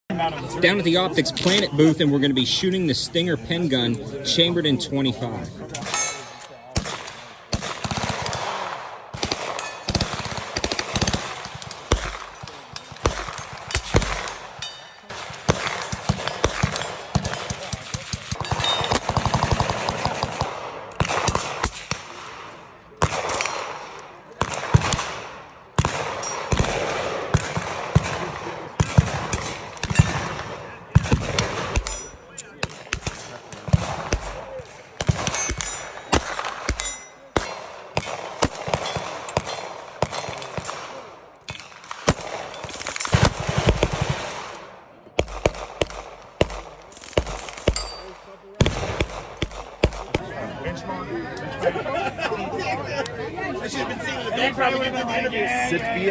Down at the Optics Planet booth, and we're going to be shooting the Stinger pen gun chambered in 25. Sit